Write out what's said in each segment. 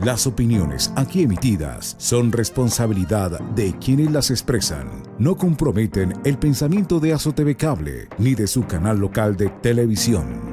Las opiniones aquí emitidas son responsabilidad de quienes las expresan. No comprometen el pensamiento de Azotv Cable ni de su canal local de televisión.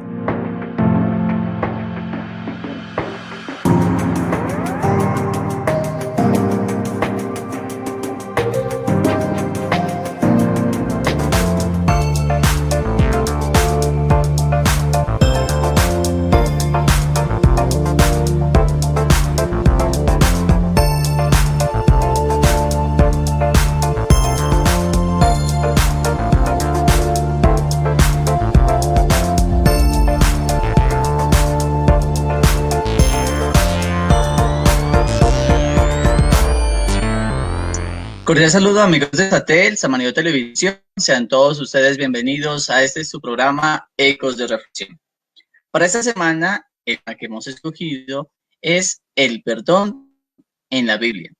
Cordial saludo amigos de Satel, Samaniego Televisión. Sean todos ustedes bienvenidos a su programa Ecos de Reflexión. Para esta semana, el tema que hemos escogido es el perdón en la Biblia.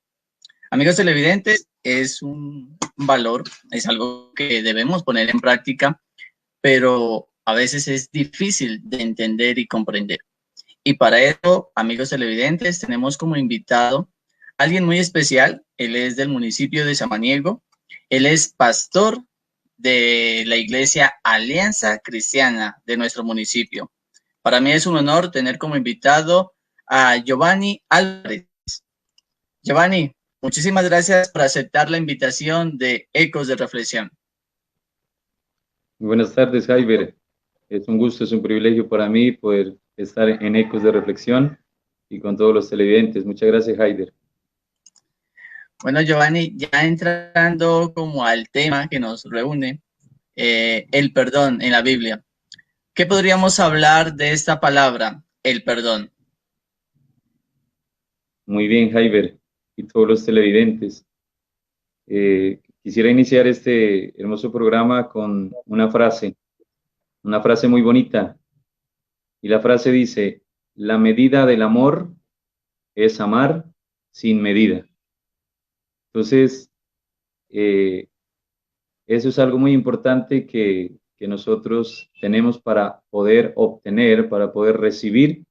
Amigos televidentes, es un valor, es algo que debemos poner en práctica, pero a veces es difícil de entender y comprender. Y para eso, amigos televidentes, tenemos como invitado a alguien muy especial. Él es del municipio de Samaniego. Él es pastor de la iglesia Alianza Cristiana de nuestro municipio. Para mí es un honor tener como invitado a Giovanni Álvarez. Giovanni, muchísimas gracias por aceptar la invitación de Ecos de Reflexión. Buenas tardes, Jaiber. Es un gusto, es un privilegio para mí poder estar en Ecos de Reflexión y con todos los televidentes. Muchas gracias, Jaiber. Bueno, Giovanni, ya entrando como al tema que nos reúne, el perdón en la Biblia. ¿Qué podríamos hablar de esta palabra, el perdón? Muy bien, Jaiber, y todos los televidentes. Quisiera iniciar este hermoso programa con una frase muy bonita. Y la frase dice: la medida del amor es amar sin medida. Entonces, eso es algo muy importante que nosotros tenemos para poder obtener, para poder recibir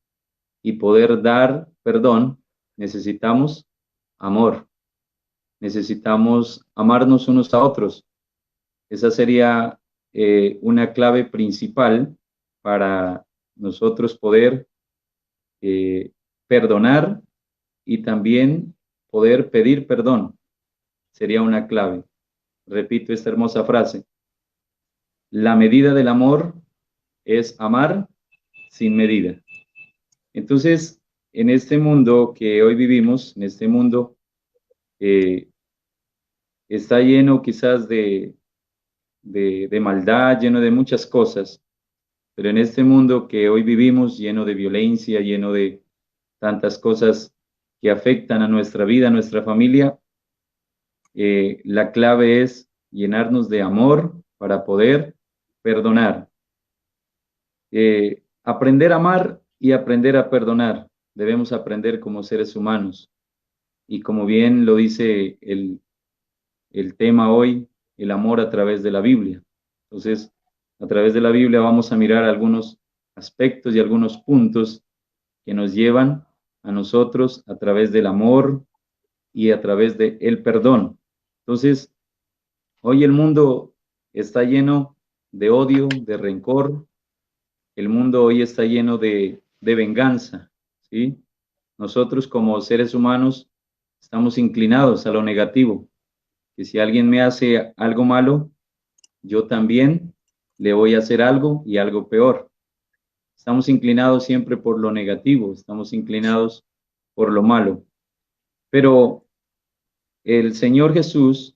y poder dar perdón. Necesitamos amor, necesitamos amarnos unos a otros. Esa sería una clave principal para nosotros poder perdonar y también poder pedir perdón. Sería una clave. Repito esta hermosa frase: la medida del amor es amar sin medida. Entonces, en este mundo que hoy vivimos, en este mundo está lleno quizás de maldad, lleno de muchas cosas, pero en este mundo que hoy vivimos, lleno de violencia, lleno de tantas cosas que afectan a nuestra vida, a nuestra familia, la clave es llenarnos de amor para poder perdonar. Aprender a amar y aprender a perdonar. Debemos aprender como seres humanos. Y como bien lo dice el tema hoy, el amor a través de la Biblia. Entonces, a través de la Biblia vamos a mirar algunos aspectos y algunos puntos que nos llevan a nosotros a través del amor y a través del perdón. Entonces, hoy el mundo está lleno de odio, de rencor. El mundo hoy está lleno de venganza, ¿sí? Nosotros como seres humanos estamos inclinados a lo negativo, que si alguien me hace algo malo, yo también le voy a hacer algo y algo peor. Estamos inclinados siempre por lo negativo, estamos inclinados por lo malo. Pero el Señor Jesús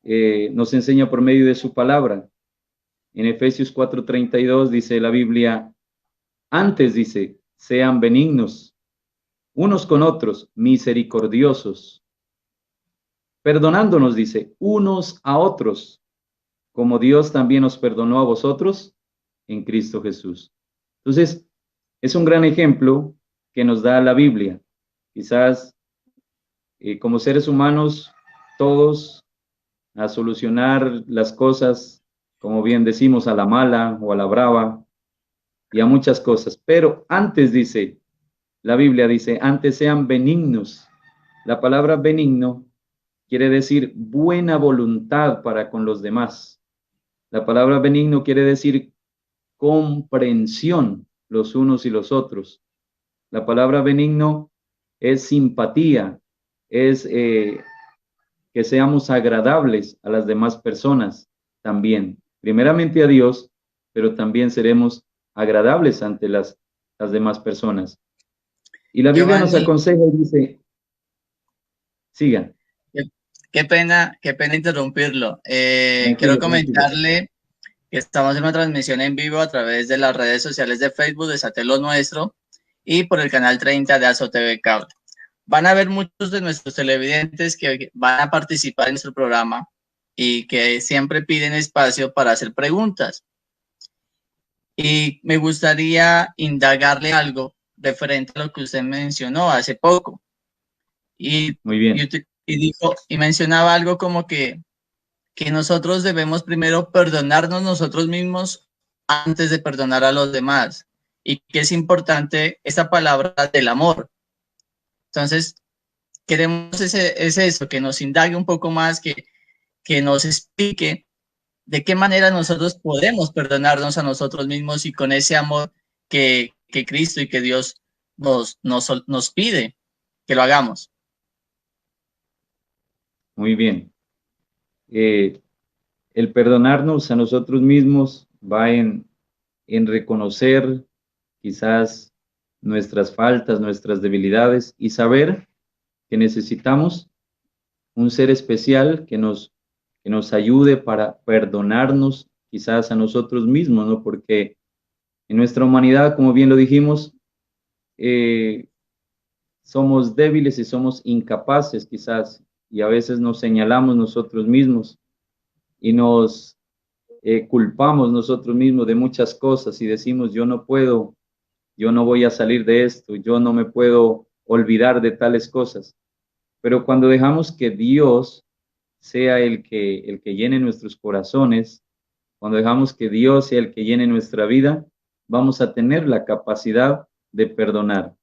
nos enseña por medio de su palabra. En Efesios 4:32 dice la Biblia: antes dice, sean benignos unos con otros, misericordiosos, perdonándonos, dice, unos a otros, como Dios también os perdonó a vosotros en Cristo Jesús. Entonces, es un gran ejemplo que nos da la Biblia. Quizás como seres humanos, todos a solucionar las cosas, como bien decimos, a la mala o a la brava, y a muchas cosas. Pero antes dice, La Biblia dice, antes sean benignos. La palabra benigno quiere decir buena voluntad para con los demás. La palabra benigno quiere decir comprensión los unos y los otros. La palabra benigno es simpatía, es que seamos agradables a las demás personas también. Primeramente a Dios, pero también seremos agradables ante las demás personas. Y la Biblia nos Giovanni, aconseja y dice, sigan. qué, qué pena interrumpirlo. Quiero Tranquilo, tranquilo. comentarle que estamos en una transmisión en vivo a través de las redes sociales de Facebook de Satelo Nuestro y por el canal 30 de Azo TV Cable. Van a ver muchos de nuestros televidentes que van a participar en nuestro programa y que siempre piden espacio para hacer preguntas. Y me gustaría indagarle algo referente a lo que usted mencionó hace poco. Muy bien, Y mencionaba algo como que nosotros debemos primero perdonarnos nosotros mismos antes de perdonar a los demás. Y que es importante esta palabra del amor. Entonces, queremos es eso, que nos indague un poco más, que nos explique de qué manera nosotros podemos perdonarnos a nosotros mismos y con ese amor que Cristo y que Dios nos pide que lo hagamos. muy bien. El perdonarnos a nosotros mismos va en reconocer quizás nuestras faltas, nuestras debilidades y saber que necesitamos un ser especial que nos ayude para perdonarnos quizás a nosotros mismos, ¿no? Porque en nuestra humanidad, como bien lo dijimos, eh, somos débiles y somos incapaces quizás, y a veces nos señalamos nosotros mismos y nos culpamos nosotros mismos de muchas cosas y decimos, yo no puedo, yo no voy a salir de esto, yo no me puedo olvidar de tales cosas. Pero cuando dejamos que Dios sea el que llene nuestros corazones, cuando dejamos que Dios sea el que llene nuestra vida, vamos a tener la capacidad de perdonar.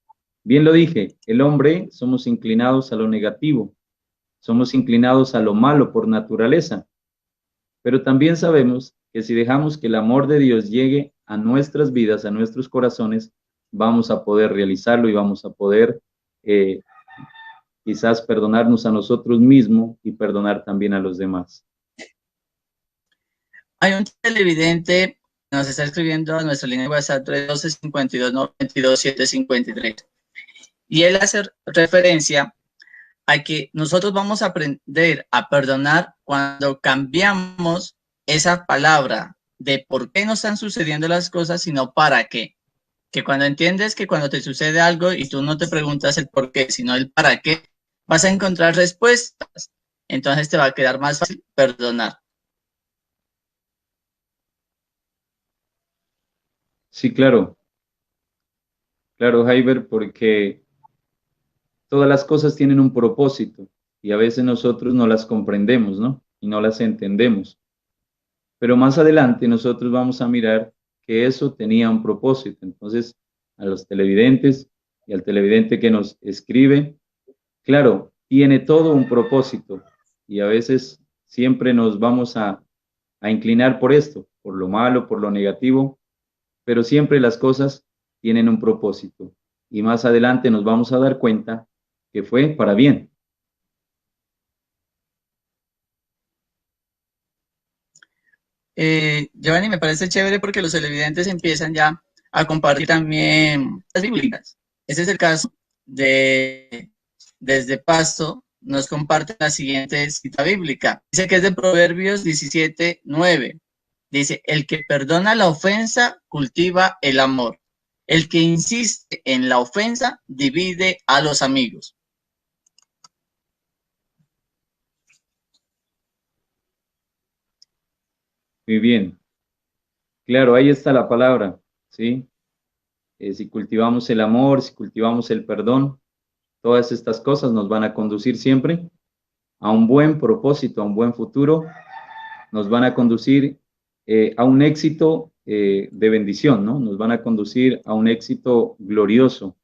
Bien lo dije, el hombre somos inclinados a lo negativo, somos inclinados a lo malo por naturaleza, pero también sabemos que si dejamos que el amor de Dios llegue a nuestras vidas, a nuestros corazones, vamos a poder realizarlo y vamos a poder quizás perdonarnos a nosotros mismos y perdonar también a los demás. Hay un televidente que nos está escribiendo a nuestra línea de WhatsApp 312-52-92-753 y él hace referencia a que nosotros vamos a aprender a perdonar cuando cambiamos esa palabra de por qué nos están sucediendo las cosas, sino para qué. Que cuando entiendes que cuando te sucede algo y tú no te preguntas el por qué, sino el para qué, vas a encontrar respuestas. Entonces te va a quedar más fácil perdonar. Sí, claro, claro, Jaiber, porque todas las cosas tienen un propósito y a veces nosotros no las comprendemos, ¿no? Y no las entendemos. Pero más adelante nosotros vamos a mirar que eso tenía un propósito. Entonces, a los televidentes y al televidente que nos escribe, claro, tiene todo un propósito y a veces siempre nos vamos a inclinar por esto, por lo malo, por lo negativo, pero siempre las cosas tienen un propósito y más adelante nos vamos a dar cuenta que fue para bien. Giovanni, me parece chévere porque los televidentes empiezan ya a compartir también las bíblicas. Ese es el caso de desde Pasto, nos comparte la siguiente cita bíblica. Dice que es de Proverbios 17:9. Dice, el que perdona la ofensa cultiva el amor. El que insiste en la ofensa divide a los amigos. Muy bien. Claro, ahí está la palabra, ¿sí? Si cultivamos el amor, si cultivamos el perdón, todas estas cosas nos van a conducir siempre a un buen propósito, a un buen futuro, nos van a conducir a un éxito de bendición, ¿no? Nos van a conducir a un éxito glorioso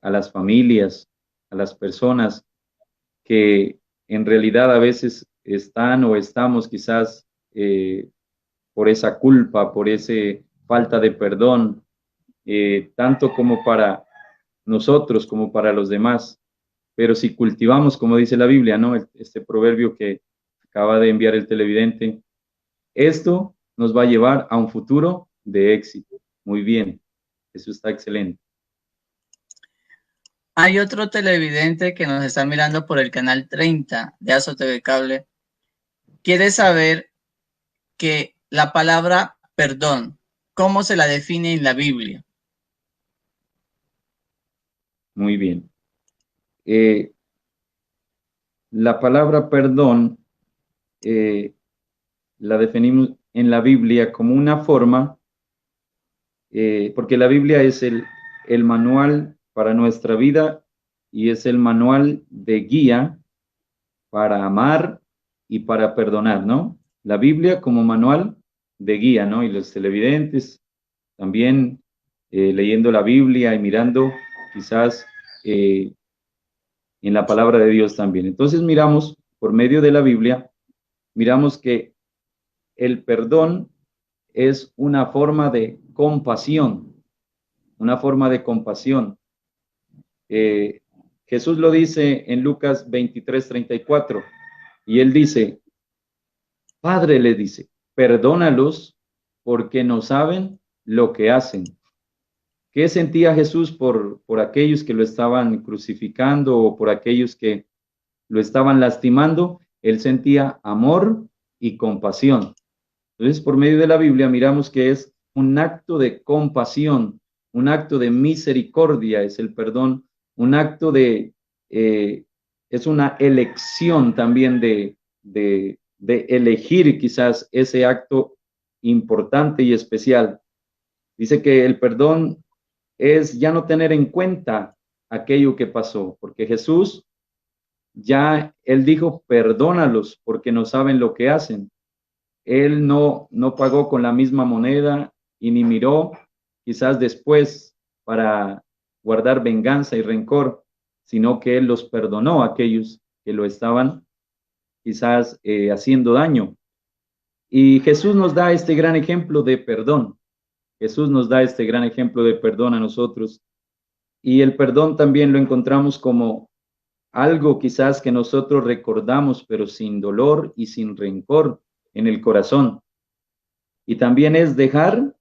a las familias, a las personas que en realidad a veces están o estamos quizás por esa culpa, por esa falta de perdón, tanto como para nosotros como para los demás. Pero si cultivamos, como dice la Biblia, ¿no? Este proverbio que acaba de enviar el televidente, esto nos va a llevar a un futuro de éxito. Muy bien, eso está excelente. Hay otro televidente que nos está mirando por el canal 30 de Azo TV Cable. Quiere saber que la palabra perdón, ¿cómo se la define en la Biblia? Muy bien. La palabra perdón la definimos en la Biblia como una forma, porque la Biblia es el manual para nuestra vida y es el manual de guía para amar y para perdonar, ¿no? La Biblia como manual de guía, ¿no? Y los televidentes también leyendo la Biblia y mirando quizás en la palabra de Dios también. Entonces miramos, por medio de la Biblia, miramos que el perdón es una forma de compasión, una forma de compasión. Jesús lo dice en Lucas 23:34, y él dice, Padre, le dice, perdónalos porque no saben lo que hacen. ¿Qué sentía Jesús por aquellos que lo estaban crucificando o por aquellos que lo estaban lastimando? Él sentía amor y compasión. Entonces, por medio de la Biblia miramos que es un acto de compasión, un acto de misericordia, es el perdón, un acto es una elección también de elegir quizás ese acto importante y especial. Dice que el perdón es ya no tener en cuenta aquello que pasó, porque Jesús ya, él dijo, perdónalos porque no saben lo que hacen. Él no pagó con la misma moneda y ni miró quizás después para guardar venganza y rencor, sino que él los perdonó a aquellos que lo estaban quizás haciendo daño. Y Jesús nos da este gran ejemplo de perdón. Jesús nos da este gran ejemplo de perdón a nosotros. Y el perdón también lo encontramos como algo quizás que nosotros recordamos, pero sin dolor y sin rencor en el corazón. Y también es dejar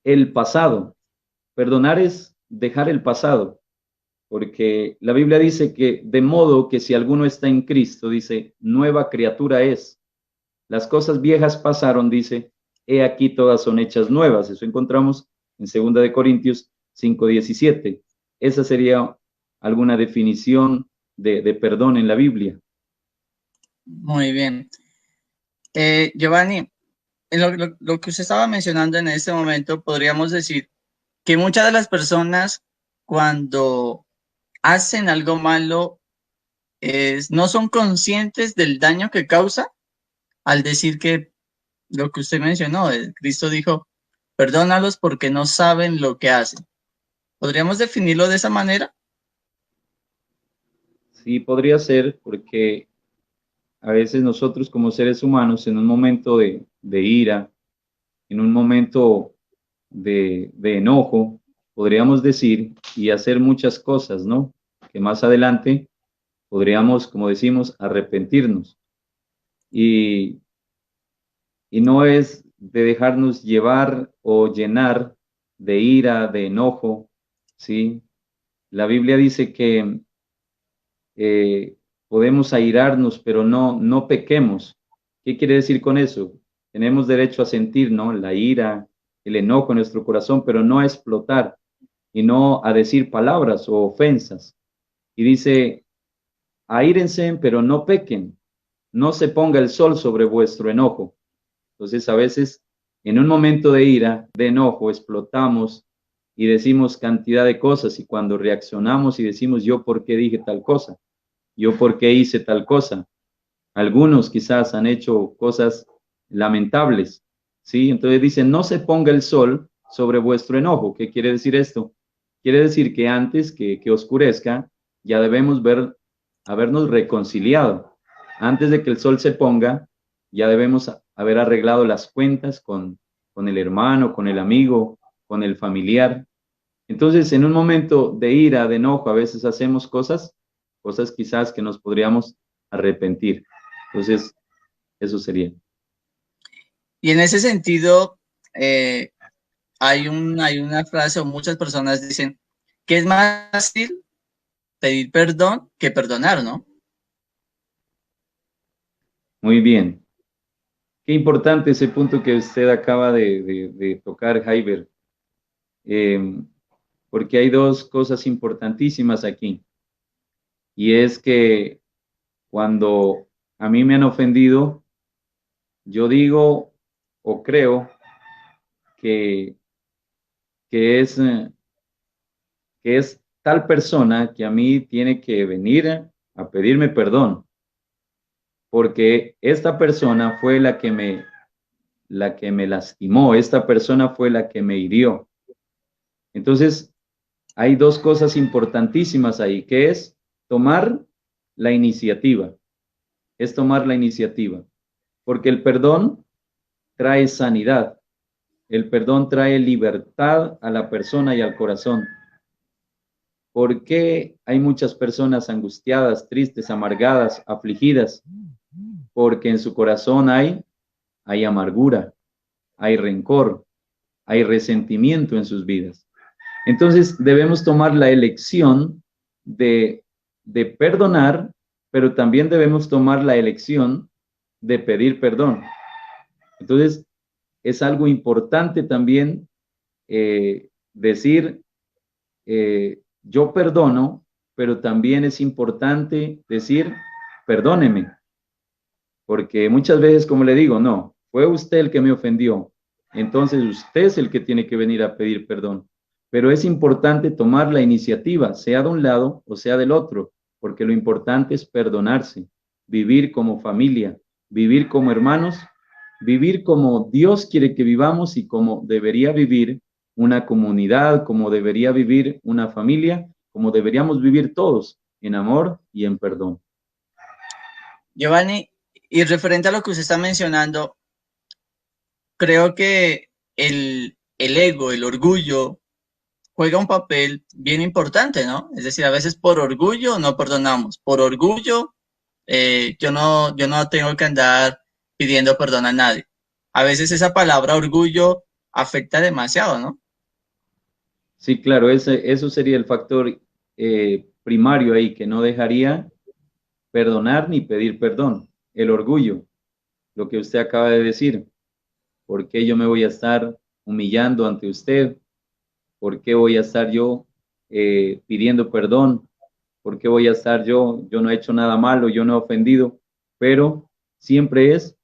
el pasado. Perdonar es dejar el pasado, porque la Biblia dice que de modo que si alguno está en Cristo, dice, nueva criatura es. Las cosas viejas pasaron, dice, he aquí todas son hechas nuevas. Eso encontramos en 2 Corintios 5:17. Esa sería alguna definición de perdón en la Biblia. Muy bien. Giovanni, en lo que usted estaba mencionando en este momento, podríamos decir que muchas de las personas cuando hacen algo malo no son conscientes del daño que causa al decir que lo que usted mencionó, Cristo dijo, perdónalos porque no saben lo que hacen. ¿Podríamos definirlo de esa manera? Sí, podría ser, porque a veces nosotros como seres humanos, en un momento de ira, en un momento de enojo, podríamos decir y hacer muchas cosas, ¿no? Que más adelante podríamos, como decimos, arrepentirnos. Y, y no es de dejarnos llevar o llenar de ira, de enojo, ¿sí? La Biblia dice que podemos airarnos, pero no pequemos. ¿Qué quiere decir con eso? Tenemos derecho a sentir, ¿no? La ira, el enojo en nuestro corazón, pero no a explotar y no a decir palabras o ofensas. Y dice, aírense, pero no pequen. No se ponga el sol sobre vuestro enojo. Entonces, a veces, en un momento de ira, de enojo, explotamos y decimos cantidad de cosas, y cuando reaccionamos y decimos, yo por qué dije tal cosa, yo por qué hice tal cosa. Algunos quizás han hecho cosas lamentables, ¿sí? Entonces dicen, no se ponga el sol sobre vuestro enojo. ¿Qué quiere decir esto? quiere decir que antes que oscurezca, ya debemos habernos reconciliado. Antes de que el sol se ponga, ya debemos haber arreglado las cuentas con el hermano, con el amigo, con el familiar. Entonces, en un momento de ira, de enojo, a veces hacemos cosas quizás que nos podríamos arrepentir. Entonces, eso sería. Y en ese sentido, hay una frase, o muchas personas dicen que es más fácil pedir perdón que perdonar, ¿no? Muy bien. Qué importante ese punto que usted acaba de tocar, Jaiber. Porque hay dos cosas importantísimas aquí. Y es que cuando a mí me han ofendido, yo digo o creo que, que es, eh, que es tal persona que a mí tiene que venir a pedirme perdón, porque esta persona fue la que me lastimó, esta persona fue la que me hirió. Entonces, hay dos cosas importantísimas ahí, que es tomar la iniciativa, es tomar la iniciativa, porque el perdón trae sanidad, el perdón trae libertad a la persona y al corazón. ¿Por qué hay muchas personas angustiadas, tristes, amargadas, afligidas? Porque en su corazón hay amargura, hay rencor, hay resentimiento en sus vidas. Entonces debemos tomar la elección de perdonar, pero también debemos tomar la elección de pedir perdón. Entonces es algo importante también decir, yo perdono, pero también es importante decir, perdóneme, porque muchas veces, como le digo, no, fue usted el que me ofendió, entonces usted es el que tiene que venir a pedir perdón. Pero es importante tomar la iniciativa, sea de un lado o sea del otro, porque lo importante es perdonarse, vivir como familia, vivir como hermanos, vivir como Dios quiere que vivamos y como debería vivir una comunidad, como debería vivir una familia, como deberíamos vivir todos, en amor y en perdón. Giovanni, y referente a lo que usted está mencionando, creo que el ego, el orgullo, juega un papel bien importante, ¿no? Es decir, a veces por orgullo no perdonamos, por orgullo yo no tengo que andar pidiendo perdón a nadie. A veces esa palabra orgullo afecta demasiado, ¿no? Sí, claro, eso sería el factor primario ahí que no dejaría perdonar ni pedir perdón. El orgullo, lo que usted acaba de decir. ¿Por qué yo me voy a estar humillando ante usted? ¿Por qué voy a estar yo pidiendo perdón? ¿Por qué voy a estar yo no he hecho nada malo, yo no he ofendido? Pero siempre es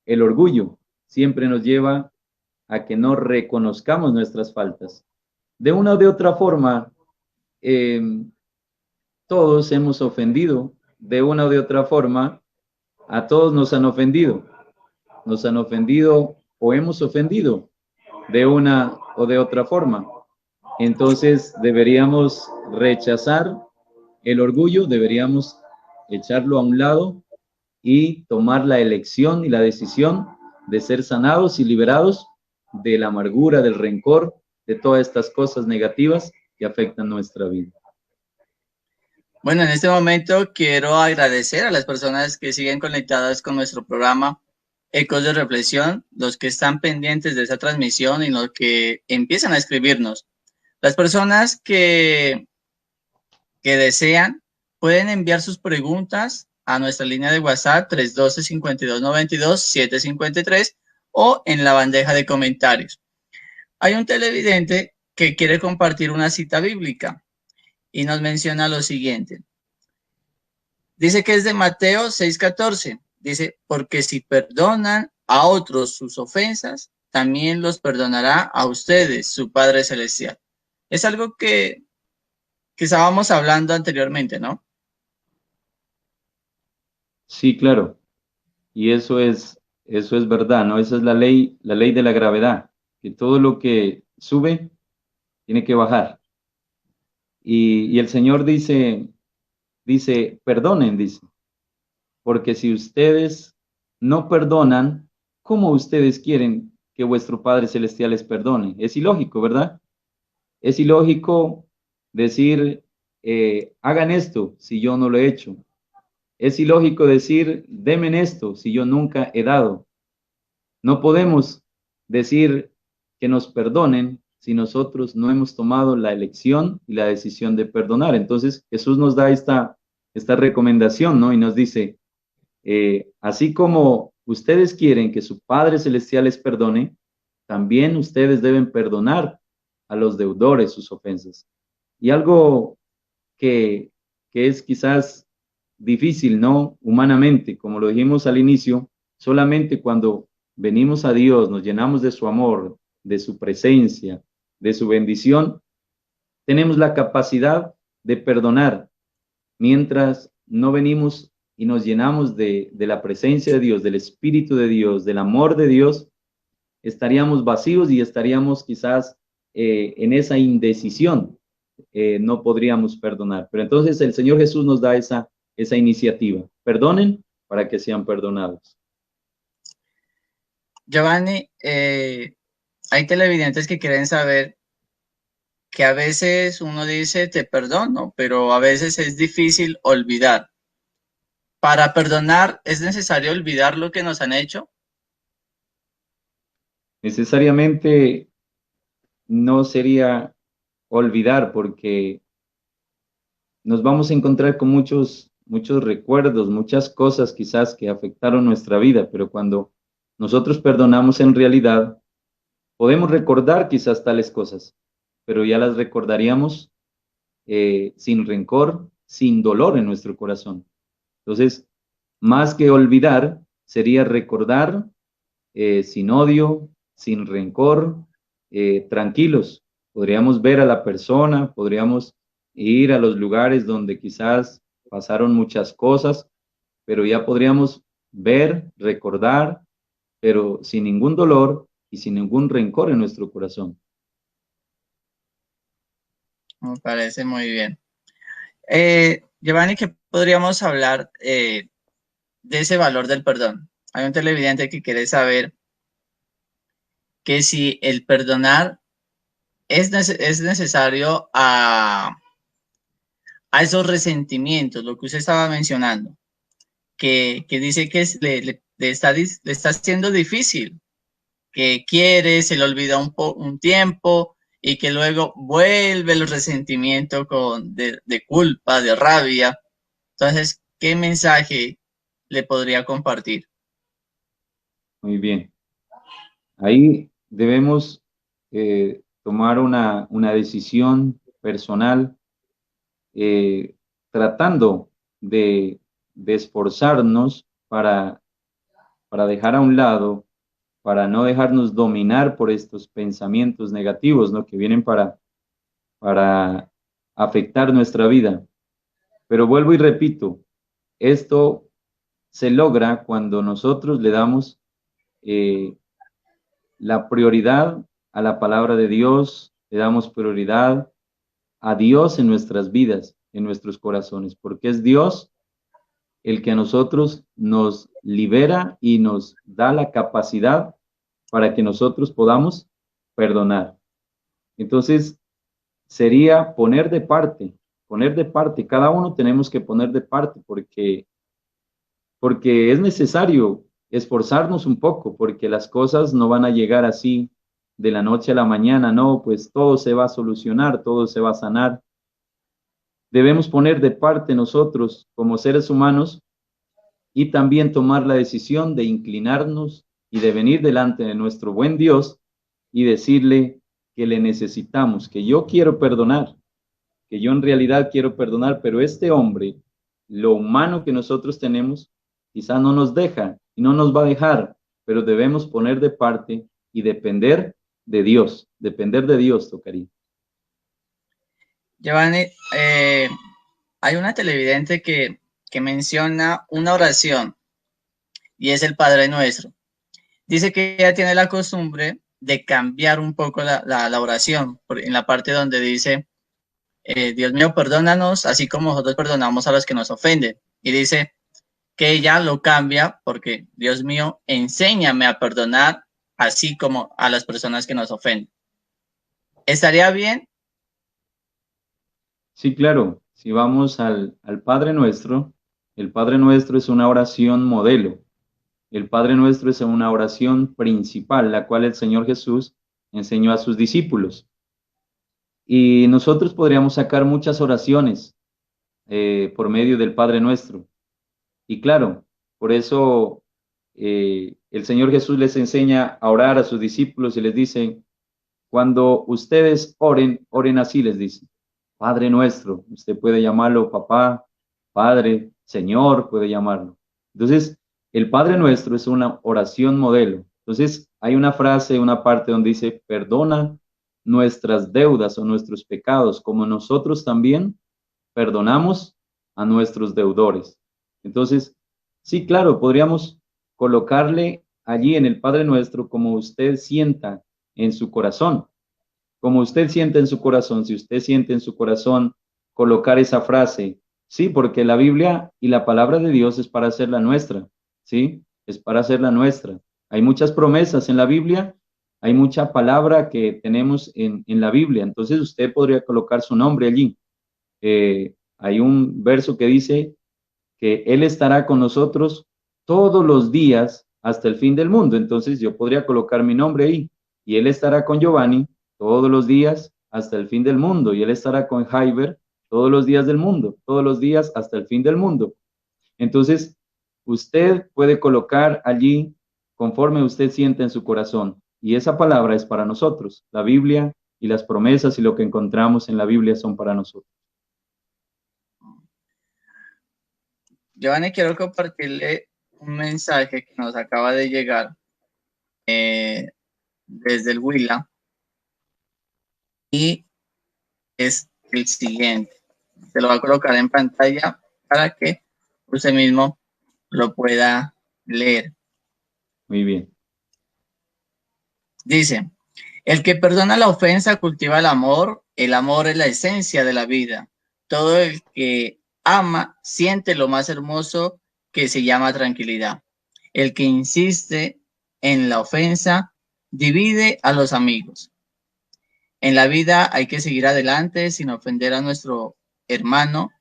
el orgullo, siempre nos lleva a que no reconozcamos nuestras faltas. De una o de otra forma, eh, todos hemos ofendido, de una o de otra forma, a todos nos han ofendido o hemos ofendido de una o de otra forma. Entonces deberíamos rechazar el orgullo, deberíamos echarlo a un lado y tomar la elección y la decisión de ser sanados y liberados de la amargura, del rencor, de todas estas cosas negativas que afectan nuestra vida. Bueno, en este momento quiero agradecer a las personas que siguen conectadas con nuestro programa Ecos de Reflexión, los que están pendientes de esa transmisión y los que empiezan a escribirnos. Las personas que desean pueden enviar sus preguntas a nuestra línea de WhatsApp 312-5292-753 o en la bandeja de comentarios. Hay un televidente que quiere compartir una cita bíblica y nos menciona lo siguiente. Dice que es de Mateo 6:14. Dice, porque si perdonan a otros sus ofensas, también los perdonará a ustedes, su Padre Celestial. Es algo que estábamos hablando anteriormente, ¿no? Sí, claro. Y eso es verdad, ¿no? Esa es la ley de la gravedad, que todo lo que sube tiene que bajar. Y el Señor dice, perdonen, dice, porque si ustedes no perdonan, ¿cómo ustedes quieren que vuestro Padre Celestial les perdone? Es ilógico, ¿verdad? Es ilógico decir, hagan esto si yo no lo he hecho. Es ilógico decir, denme esto si yo nunca he dado. No podemos decir que nos perdonen si nosotros no hemos tomado la elección y la decisión de perdonar. Entonces Jesús nos da esta recomendación, ¿no? Y nos dice, así como ustedes quieren que su Padre Celestial les perdone, también ustedes deben perdonar a los deudores sus ofensas. Y algo que, que es quizás difícil, ¿no? Humanamente, como lo dijimos al inicio, solamente cuando venimos a Dios, nos llenamos de su amor, de su presencia, de su bendición, tenemos la capacidad de perdonar. Mientras no venimos y nos llenamos de la presencia de Dios, del Espíritu de Dios, del amor de Dios, estaríamos vacíos y estaríamos quizás en esa indecisión, no podríamos perdonar. Pero entonces el Señor Jesús nos da esa iniciativa. Perdonen para que sean perdonados. Giovanni, hay televidentes que quieren saber que a veces uno dice te perdono, pero a veces es difícil olvidar. Para perdonar, ¿es necesario olvidar lo que nos han hecho? Necesariamente no sería olvidar, porque nos vamos a encontrar con muchos recuerdos, muchas cosas quizás que afectaron nuestra vida, pero cuando nosotros perdonamos en realidad, podemos recordar quizás tales cosas, pero ya las recordaríamos sin rencor, sin dolor en nuestro corazón. Entonces, más que olvidar, sería recordar sin odio, sin rencor, tranquilos. Podríamos ver a la persona, podríamos ir a los lugares donde quizás pasaron muchas cosas, pero ya podríamos ver, recordar, pero sin ningún dolor y sin ningún rencor en nuestro corazón. Me parece muy bien. Giovanni, ¿qué podríamos hablar de ese valor del perdón? Hay un televidente que quiere saber que si el perdonar es necesario a esos resentimientos, lo que usted estaba mencionando, que dice que le está haciendo difícil, que quiere, se le olvida un tiempo y que luego vuelve el resentimiento de culpa, de rabia. Entonces, ¿qué mensaje le podría compartir? Muy bien. Ahí debemos tomar una decisión personal, tratando de esforzarnos para dejar a un lado, para no dejarnos dominar por estos pensamientos negativos, ¿no? Que vienen para afectar nuestra vida. Pero vuelvo y repito, esto se logra cuando nosotros le damos la prioridad a la palabra de Dios, le damos prioridad a Dios en nuestras vidas, en nuestros corazones, porque es Dios el que a nosotros nos libera y nos da la capacidad para que nosotros podamos perdonar. Entonces, sería poner de parte, cada uno tenemos que poner de parte porque es necesario esforzarnos un poco, porque las cosas no van a llegar así de la noche a la mañana, no, pues todo se va a solucionar, todo se va a sanar. Debemos poner de parte nosotros como seres humanos y también tomar la decisión de inclinarnos y de venir delante de nuestro buen Dios y decirle que le necesitamos, que yo quiero perdonar, que yo en realidad quiero perdonar, pero este hombre, lo humano que nosotros tenemos, quizá no nos deja y no nos va a dejar, pero debemos poner de parte y depender de Dios tocaría. Giovanni, hay una televidente que menciona una oración y es el Padre Nuestro. Dice que ella tiene la costumbre de cambiar un poco la oración en la parte donde dice Dios mío, perdónanos, así como nosotros perdonamos a los que nos ofenden. Y dice que ella lo cambia porque, Dios mío, enséñame a perdonar así como a las personas que nos ofenden. ¿Estaría bien? Sí, claro, si vamos al Padre Nuestro, el Padre Nuestro es una oración modelo. El Padre Nuestro es una oración principal, la cual el Señor Jesús enseñó a sus discípulos. Y nosotros podríamos sacar muchas oraciones por medio del Padre Nuestro. Y claro, por eso el Señor Jesús les enseña a orar a sus discípulos y les dice, cuando ustedes oren, oren así, les dice, Padre Nuestro. Usted puede llamarlo papá, Padre, Señor, puede llamarlo. Entonces, el Padre Nuestro es una oración modelo. Entonces, hay una frase, una parte donde dice, perdona nuestras deudas o nuestros pecados, como nosotros también perdonamos a nuestros deudores. Entonces, sí, claro, podríamos colocarle allí en el Padre Nuestro como usted sienta en su corazón. Como usted siente en su corazón, si usted siente en su corazón colocar esa frase, sí, porque la Biblia y la palabra de Dios es para hacerla nuestra, sí, es para hacerla nuestra. Hay muchas promesas en la Biblia, hay mucha palabra que tenemos en la Biblia, entonces usted podría colocar su nombre allí. Hay un verso que dice que Él estará con nosotros todos los días hasta el fin del mundo. Entonces yo podría colocar mi nombre ahí y Él estará con Giovanni todos los días hasta el fin del mundo y Él estará con Jaiber todos los días del mundo, todos los días hasta el fin del mundo. Entonces, usted puede colocar allí conforme usted siente en su corazón. Y esa palabra es para nosotros. La Biblia y las promesas y lo que encontramos en la Biblia son para nosotros. Giovanni, quiero compartirle un mensaje que nos acaba de llegar desde el Huila y es el siguiente. Se lo va a colocar en pantalla para que usted mismo lo pueda leer. Muy bien. Dice, el que perdona la ofensa cultiva el amor es la esencia de la vida. Todo el que ama siente lo más hermoso que se llama tranquilidad. El que insiste en la ofensa divide a los amigos. En la vida hay que seguir adelante sin ofender a nuestro hermano.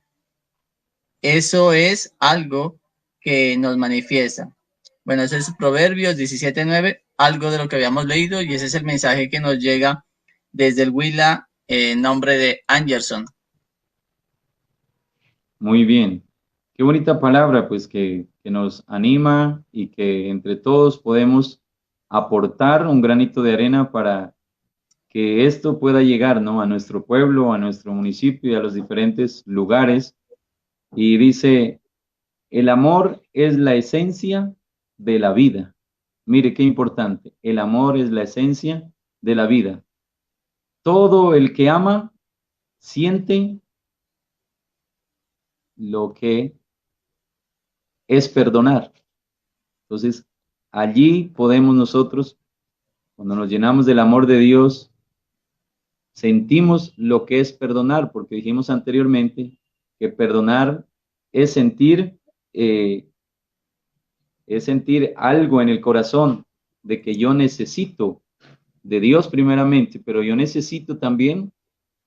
Eso es algo que nos manifiesta. Bueno, ese es Proverbios 17:9, algo de lo que habíamos leído, y ese es el mensaje que nos llega desde el Huila en nombre de Anderson. Muy bien. Qué bonita palabra, pues que nos anima y que entre todos podemos aportar un granito de arena para que esto pueda llegar, ¿no? A nuestro pueblo, a nuestro municipio y a los diferentes lugares. Y dice, el amor es la esencia de la vida. Mire qué importante. El amor es la esencia de la vida. Todo el que ama siente lo que es perdonar. Entonces, allí podemos nosotros, cuando nos llenamos del amor de Dios, sentimos lo que es perdonar, porque dijimos anteriormente que perdonar es eh, sentir algo en el corazón de que yo necesito de Dios primeramente, pero yo necesito también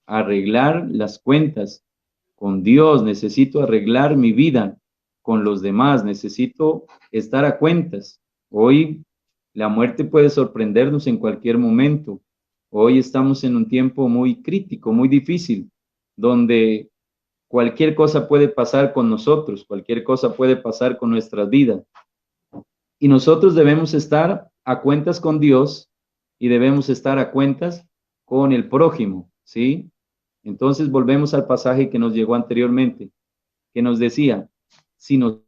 arreglar las cuentas con Dios, necesito arreglar mi vida con los demás, necesito estar a cuentas. Hoy la muerte puede sorprendernos en cualquier momento. Hoy estamos en un tiempo muy crítico, muy difícil, donde cualquier cosa puede pasar con nosotros, cualquier cosa puede pasar con nuestra vida. Y nosotros debemos estar a cuentas con Dios y debemos estar a cuentas con el prójimo, ¿sí? Entonces volvemos al pasaje que nos llegó anteriormente, que nos decía, si nos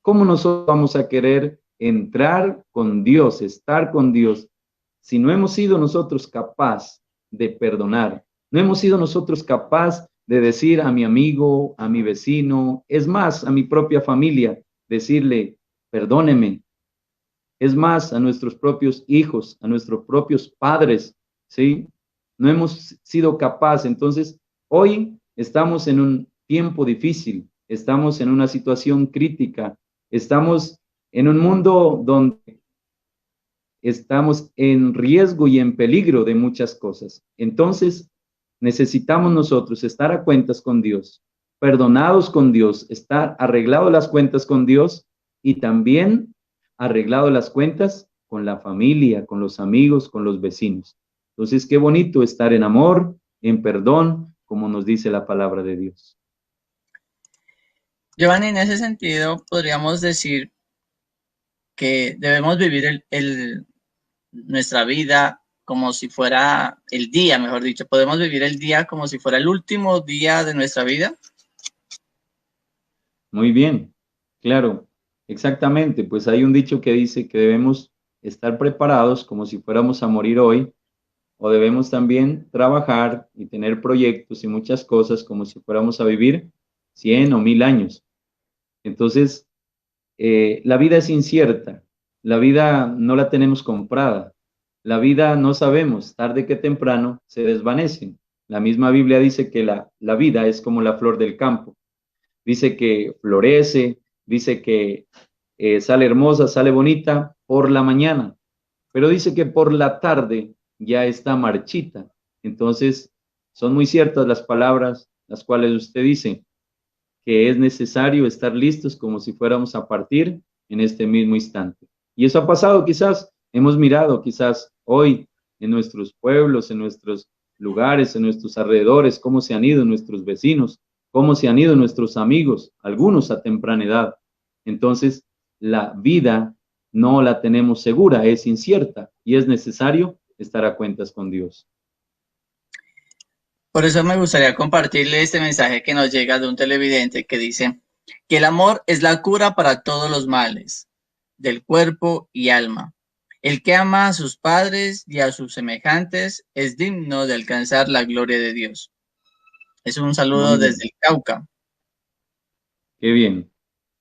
¿cómo nosotros vamos a querer entrar con Dios, estar con Dios, si no hemos sido nosotros capaz de perdonar? No hemos sido nosotros capaz de decir a mi amigo, a mi vecino, es más, a mi propia familia, decirle, perdóneme, Es más, a nuestros propios hijos, a nuestros propios padres, ¿sí? No hemos sido capaces. Entonces, hoy estamos en un tiempo difícil, estamos en una situación crítica, estamos en un mundo donde estamos en riesgo y en peligro de muchas cosas. Entonces, necesitamos nosotros estar a cuentas con Dios, perdonados con Dios, estar arreglados las cuentas con Dios y también arreglado las cuentas con la familia, con los amigos, con los vecinos. Entonces, qué bonito estar en amor, en perdón, como nos dice la palabra de Dios. Giovanni, en ese sentido, podríamos decir que debemos vivir nuestra vida como si fuera el día, mejor dicho. Podemos vivir el día como si fuera el último día de nuestra vida. Muy bien, claro, exactamente. Pues hay un dicho que dice que debemos estar preparados como si fuéramos a morir hoy, o debemos también trabajar y tener proyectos y muchas cosas como si fuéramos a vivir 100 o 1000 años. Entonces, la vida es incierta, la vida no la tenemos comprada, la vida no sabemos, tarde que temprano se desvanece. La misma Biblia dice que la vida es como la flor del campo, dice que florece, dice que sale hermosa, sale bonita por la mañana, pero dice que por la tarde ya está marchita. Entonces, son muy ciertas las palabras las cuales usted dice, que es necesario estar listos como si fuéramos a partir en este mismo instante. Y eso ha pasado quizás, hemos mirado quizás hoy en nuestros pueblos, en nuestros lugares, en nuestros alrededores, cómo se han ido nuestros vecinos, cómo se han ido nuestros amigos, algunos a temprana edad. Entonces, la vida no la tenemos segura, es incierta y es necesario estar a cuentas con Dios. Por eso me gustaría compartirle este mensaje que nos llega de un televidente que dice que el amor es la cura para todos los males del cuerpo y alma. El que ama a sus padres y a sus semejantes es digno de alcanzar la gloria de Dios. Es un Muy saludo desde bien, el Cauca. qué bien.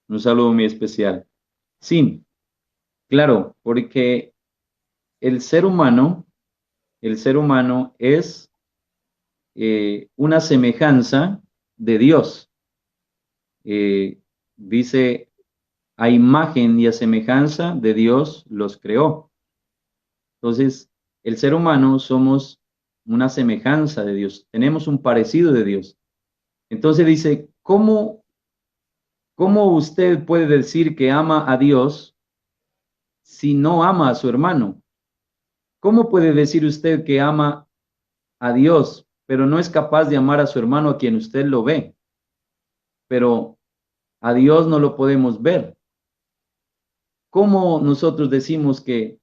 Un saludo muy especial. Sí, claro, porque el ser humano, el ser humano es una semejanza de Dios. Dice, a imagen y a semejanza de Dios los creó. Entonces, el ser humano somos una semejanza de Dios, tenemos un parecido de Dios. Entonces dice, ¿cómo usted puede decir que ama a Dios si no ama a su hermano? ¿Cómo puede decir usted que ama a Dios, pero no es capaz de amar a su hermano a quien usted lo ve? Pero a Dios no lo podemos ver. ¿Cómo nosotros decimos que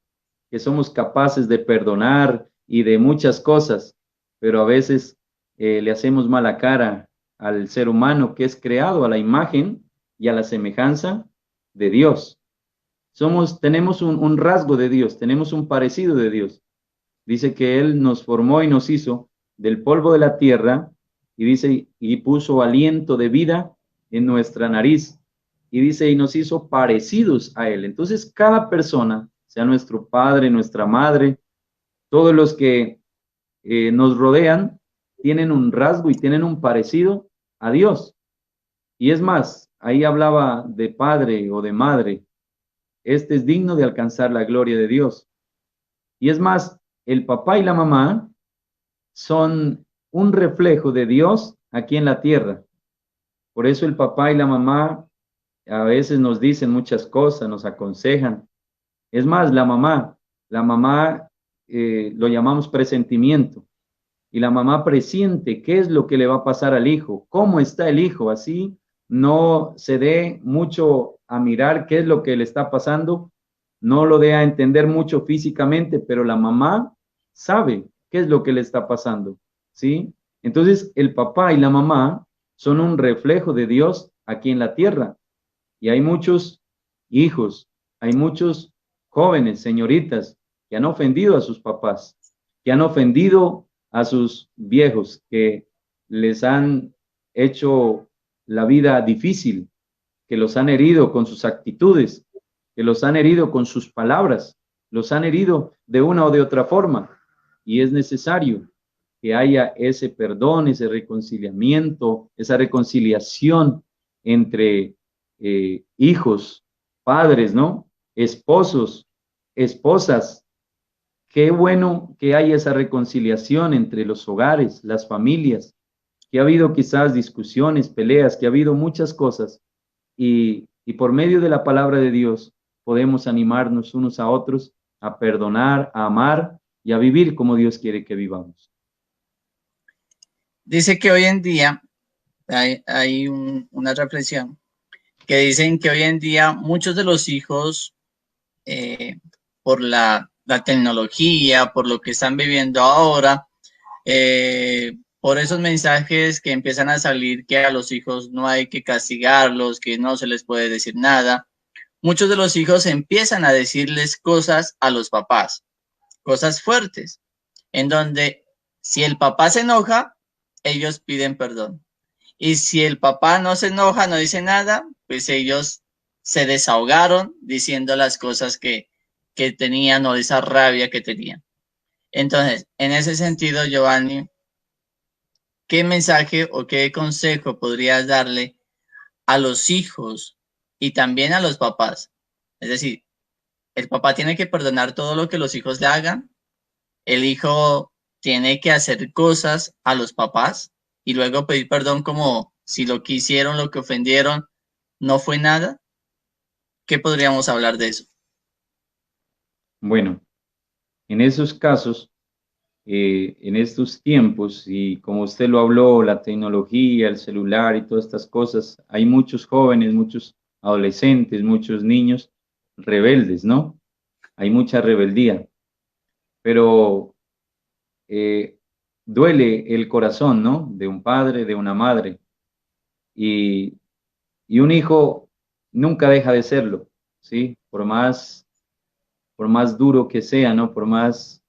somos capaces de perdonar y de muchas cosas, pero a veces le hacemos mala cara al ser humano que es creado a la imagen y a la semejanza de Dios? Tenemos un rasgo de Dios, tenemos un parecido de Dios. Dice que Él nos formó y nos hizo del polvo de la tierra y dice, y puso aliento de vida en nuestra nariz. Y dice, y nos hizo parecidos a Él. Entonces, cada persona, sea nuestro padre, nuestra madre, todos los que nos rodean, tienen un rasgo y tienen un parecido a Dios. Y es más, ahí hablaba de padre o de madre. Este es digno de alcanzar la gloria de Dios. Y es más, el papá y la mamá son un reflejo de Dios aquí en la tierra. Por eso el papá y la mamá a veces nos dicen muchas cosas, nos aconsejan. Es más, la mamá lo llamamos presentimiento. Y la mamá presiente qué es lo que le va a pasar al hijo, cómo está el hijo, así no se dé mucho a mirar qué es lo que le está pasando, no lo dé a entender mucho físicamente, pero la mamá sabe qué es lo que le está pasando, ¿sí? Entonces, el papá y la mamá son un reflejo de Dios aquí en la tierra. Y hay muchos hijos, hay muchos jóvenes, señoritas, que han ofendido a sus papás, que han ofendido a sus viejos, que les han hecho la vida difícil, que los han herido con sus actitudes. que los han herido con sus palabras, los han herido de una o de otra forma, y es necesario que haya ese perdón, ese reconciliamiento, esa reconciliación entre hijos, padres, ¿no? Esposos, esposas. Qué bueno que haya esa reconciliación entre los hogares, las familias, que ha habido quizás discusiones, peleas, que ha habido muchas cosas, y por medio de la palabra de Dios podemos animarnos unos a otros a perdonar, a amar y a vivir como Dios quiere que vivamos. Dice que hoy en día hay una reflexión que dicen que hoy en día muchos de los hijos, por la tecnología, por lo que están viviendo ahora, por esos mensajes que empiezan a salir que a los hijos no hay que castigarlos, que no se les puede decir nada, muchos de los hijos empiezan a decirles cosas a los papás, cosas fuertes, en donde si el papá se enoja, ellos piden perdón. Y si el papá no se enoja, no dice nada, pues ellos se desahogaron diciendo las cosas que tenían o esa rabia que tenían. Entonces, en ese sentido, Giovanni, ¿qué mensaje o qué consejo podrías darle a los hijos y también a los papás? Es decir, el papá tiene que perdonar todo lo que los hijos le hagan, el hijo tiene que hacer cosas a los papás y luego pedir perdón como si lo que hicieron, lo que ofendieron, no fue nada. ¿Qué podríamos hablar de eso? Bueno, en esos casos, en estos tiempos, y como usted lo habló, la tecnología, el celular y todas estas cosas, hay muchos jóvenes, muchos adolescentes, muchos niños rebeldes, ¿no? Hay mucha rebeldía, pero duele el corazón, ¿no? De un padre, de una madre, y, y un hijo nunca deja de serlo, ¿sí? Por más duro que sea, ¿no? Por más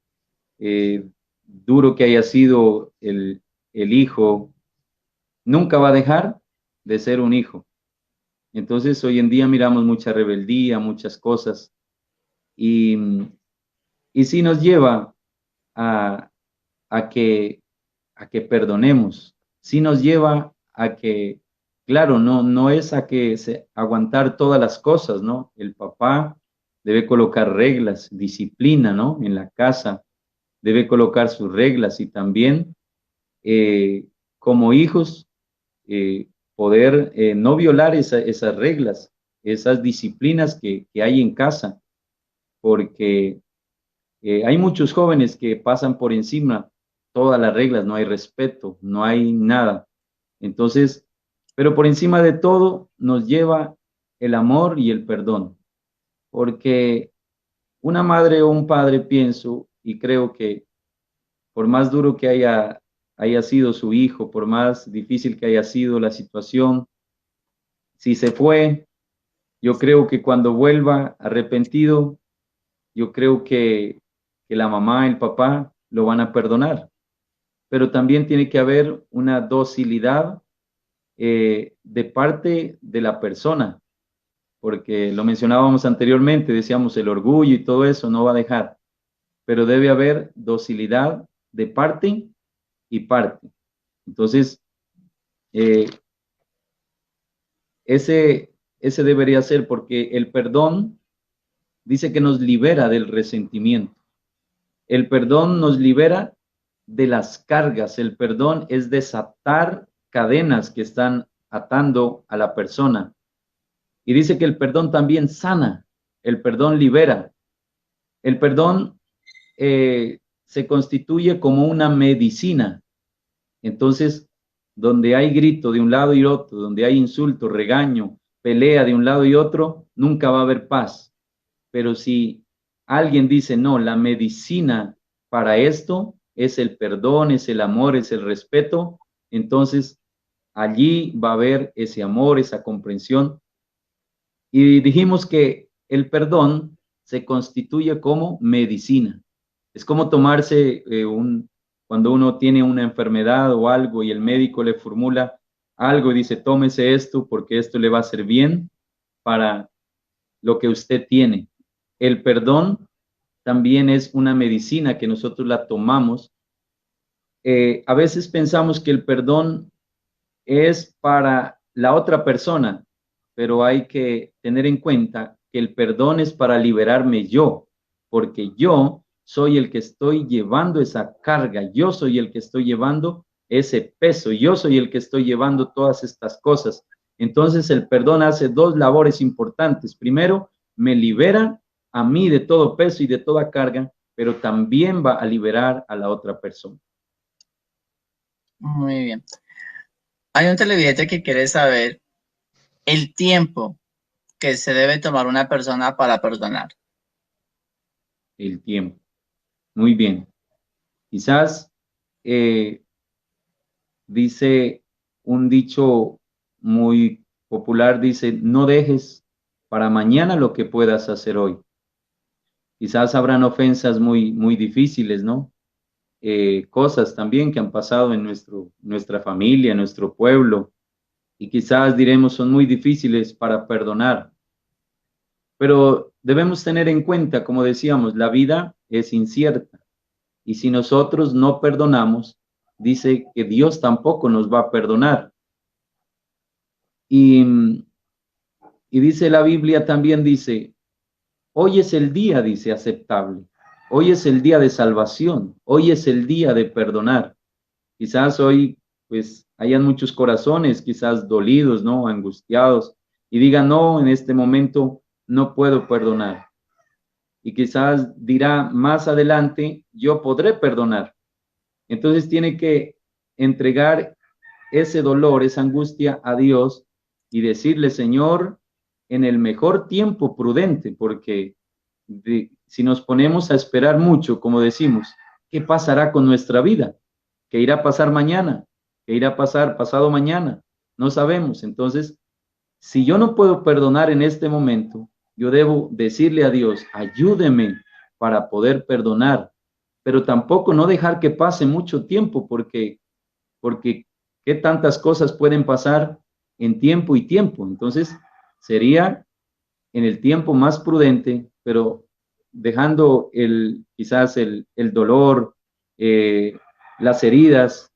duro que haya sido el hijo, nunca va a dejar de ser un hijo. Entonces, hoy en día miramos mucha rebeldía, muchas cosas, y, y sí nos lleva a, a que, a que perdonemos, sí nos lleva a que, claro, no es a que aguantar todas las cosas, ¿no? El papá debe colocar reglas, disciplina, ¿no? En la casa, debe colocar sus reglas y también como hijos poder no violar esas reglas, esas disciplinas que hay en casa, porque hay muchos jóvenes que pasan por encima todas las reglas, no hay respeto, no hay nada. Entonces, pero por encima de todo nos lleva el amor y el perdón, porque una madre o un padre, pienso y creo que por más duro que haya sido su hijo, por más difícil que haya sido la situación, si se fue, yo creo que cuando vuelva arrepentido, yo creo que la mamá, el papá lo van a perdonar, pero también tiene que haber una docilidad de parte de la persona, porque lo mencionábamos anteriormente, decíamos el orgullo y todo eso no va a dejar, pero debe haber docilidad de parte y parte. Entonces, eh, ese debería ser porque el perdón dice que nos libera del resentimiento. El perdón nos libera de las cargas. El perdón es desatar cadenas que están atando a la persona. Y dice que el perdón también sana, el perdón libera. El perdón se constituye como una medicina. Entonces, donde hay grito de un lado y otro, donde hay insulto, regaño, pelea de un lado y otro, nunca va a haber paz. Pero si alguien dice, no, la medicina para esto es el perdón, es el amor, es el respeto, entonces allí va a haber ese amor, esa comprensión. Y dijimos que el perdón se constituye como medicina. Es como tomarse cuando uno tiene una enfermedad o algo y el médico le formula algo y dice, tómese esto porque esto le va a hacer bien para lo que usted tiene. El perdón también es una medicina que nosotros la tomamos. A veces pensamos que el perdón es para la otra persona, pero hay que tener en cuenta que el perdón es para liberarme yo, porque yo soy el que estoy llevando esa carga, yo soy el que estoy llevando ese peso, yo soy el que estoy llevando todas estas cosas. Entonces el perdón hace dos labores importantes. Primero, me libera a mí de todo peso y de toda carga, pero también va a liberar a la otra persona. Muy bien. Hay un televidente que quiere saber el tiempo que se debe tomar una persona para perdonar. El tiempo. Muy bien. Quizás dice un dicho muy popular, dice, no dejes para mañana lo que puedas hacer hoy. Quizás habrán ofensas muy difíciles, ¿no? Cosas también que han pasado en nuestra familia, en nuestro pueblo, y quizás diremos son muy difíciles para perdonar. Pero debemos tener en cuenta, como decíamos, la vida es incierta. Y si nosotros no perdonamos, dice que Dios tampoco nos va a perdonar. Y dice la Biblia también, dice, hoy es el día, dice, aceptable. Hoy es el día de salvación. Hoy es el día de perdonar. Quizás hoy, pues, hayan muchos corazones, quizás dolidos, ¿no? Angustiados, y digan, no, en este momento no puedo perdonar. Y quizás dirá más adelante, yo podré perdonar. Entonces tiene que entregar ese dolor, esa angustia a Dios y decirle, Señor, en el mejor tiempo prudente, porque si nos ponemos a esperar mucho, como decimos, ¿qué pasará con nuestra vida? ¿Qué irá a pasar mañana? ¿Qué irá a pasar pasado mañana? No sabemos. Entonces, si yo no puedo perdonar en este momento, yo debo decirle a Dios, ayúdeme para poder perdonar, pero tampoco no dejar que pase mucho tiempo, porque qué tantas cosas pueden pasar en tiempo y tiempo. Entonces, sería en el tiempo más prudente, pero dejando quizás el dolor, las heridas,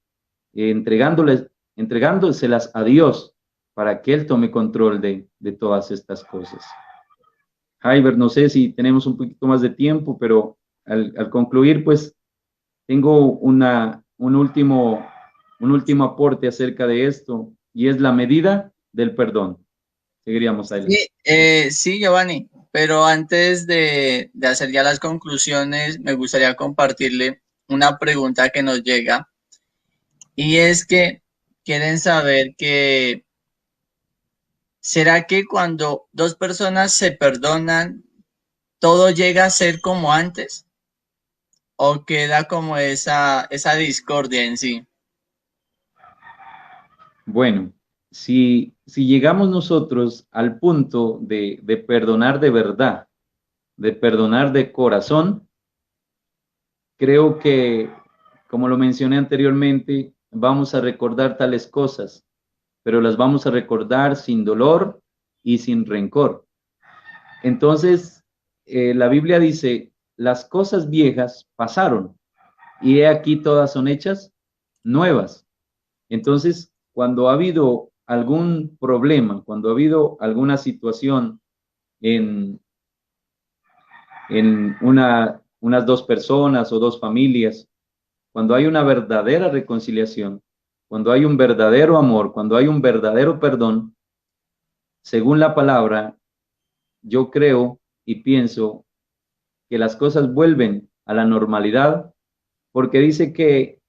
entregándoselas a Dios para que Él tome control de todas estas cosas. Jaiber, no sé si tenemos un poquito más de tiempo, pero al concluir, pues tengo un último aporte acerca de esto, y es la medida del perdón. Seguiríamos adelante. Sí, Giovanni, pero antes de hacer ya las conclusiones, me gustaría compartirle una pregunta que nos llega, y es que quieren saber que, ¿será que cuando dos personas se perdonan, todo llega a ser como antes? ¿O queda como esa discordia en sí? Bueno, si llegamos nosotros al punto de perdonar de verdad, de perdonar de corazón, creo que, como lo mencioné anteriormente, vamos a recordar tales cosas, pero las vamos a recordar sin dolor y sin rencor. Entonces, la Biblia dice, las cosas viejas pasaron y he aquí todas son hechas nuevas. Entonces, cuando ha habido algún problema, cuando ha habido alguna situación en unas dos personas o dos familias, cuando hay una verdadera reconciliación, cuando hay un verdadero amor, cuando hay un verdadero perdón, según la palabra, yo creo y pienso que las cosas vuelven a la normalidad, porque dice que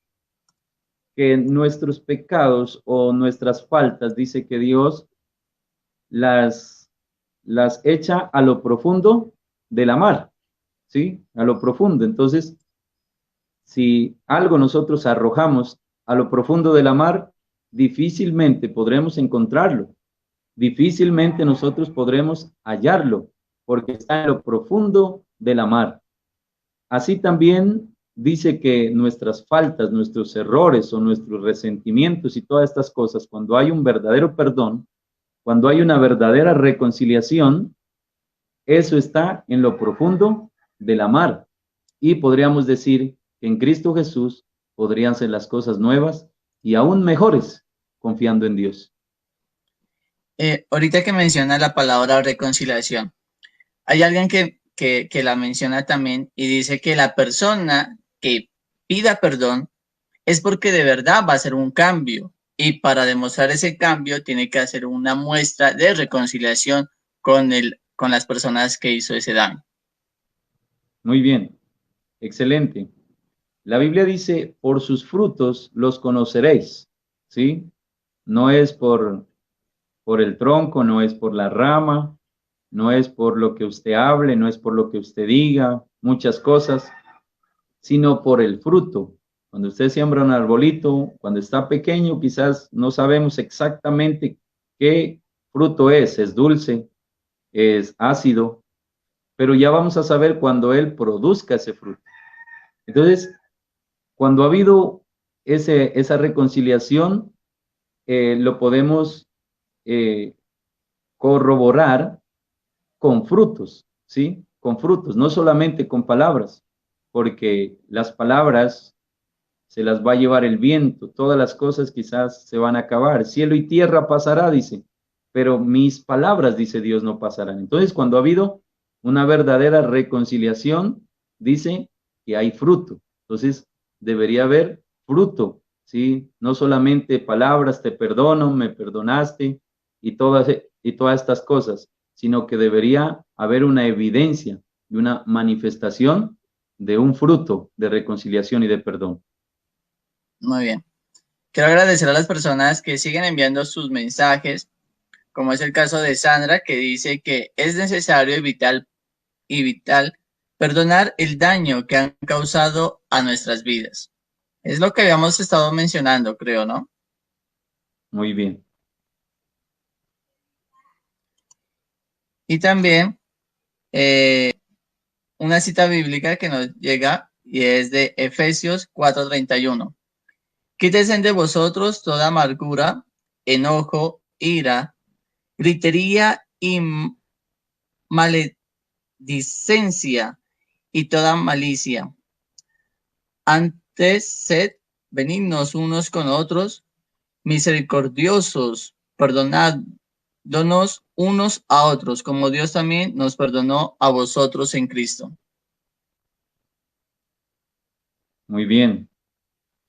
nuestros pecados o nuestras faltas, dice que Dios las echa a lo profundo de la mar, ¿sí? A lo profundo. Entonces, si algo nosotros arrojamos a lo profundo de la mar, difícilmente podremos encontrarlo, difícilmente nosotros podremos hallarlo, porque está en lo profundo de la mar. Así también dice que nuestras faltas, nuestros errores o nuestros resentimientos y todas estas cosas, cuando hay un verdadero perdón, cuando hay una verdadera reconciliación, Eso está en lo profundo del amar. Y podríamos decir que en Cristo Jesús podrían ser las cosas nuevas y aún mejores confiando en Dios. Ahorita que menciona la palabra reconciliación, hay alguien que la menciona también y dice que la persona que pida perdón es porque de verdad va a hacer un cambio y para demostrar ese cambio tiene que hacer una muestra de reconciliación con las personas que hizo ese daño. Muy bien, excelente. La Biblia dice, por sus frutos los conoceréis, ¿sí? No es por el tronco, no es por la rama, no es por lo que usted hable, no es por lo que usted diga, muchas cosas, sino por el fruto. Cuando usted siembra un arbolito, cuando está pequeño, quizás no sabemos exactamente qué fruto es dulce, es ácido, pero ya vamos a saber cuando él produzca ese fruto. Entonces, cuando ha habido esa reconciliación, lo podemos corroborar con frutos, ¿sí? Con frutos, no solamente con palabras, porque las palabras se las va a llevar el viento, todas las cosas quizás se van a acabar, cielo y tierra pasará, dice, pero mis palabras, dice Dios, no pasarán. Entonces, cuando ha habido una verdadera reconciliación, dice que hay fruto. Entonces, debería haber fruto, ¿sí? No solamente palabras, te perdono, me perdonaste y todas estas cosas, sino que debería haber una evidencia y una manifestación de un fruto de reconciliación y de perdón. Muy bien. Quiero agradecer a las personas que siguen enviando sus mensajes, como es el caso de Sandra, que dice que es necesario y vital perdonar el daño que han causado a nuestras vidas. Es lo que habíamos estado mencionando, creo, ¿no? Muy bien. Y también una cita bíblica que nos llega y es de Efesios 4:31. Quítese de vosotros toda amargura, enojo, ira, gritería y maledicencia y toda malicia. Antes sed benignos unos con otros, misericordiosos, perdonándonos unos a otros, como Dios también nos perdonó a vosotros en Cristo. Muy bien.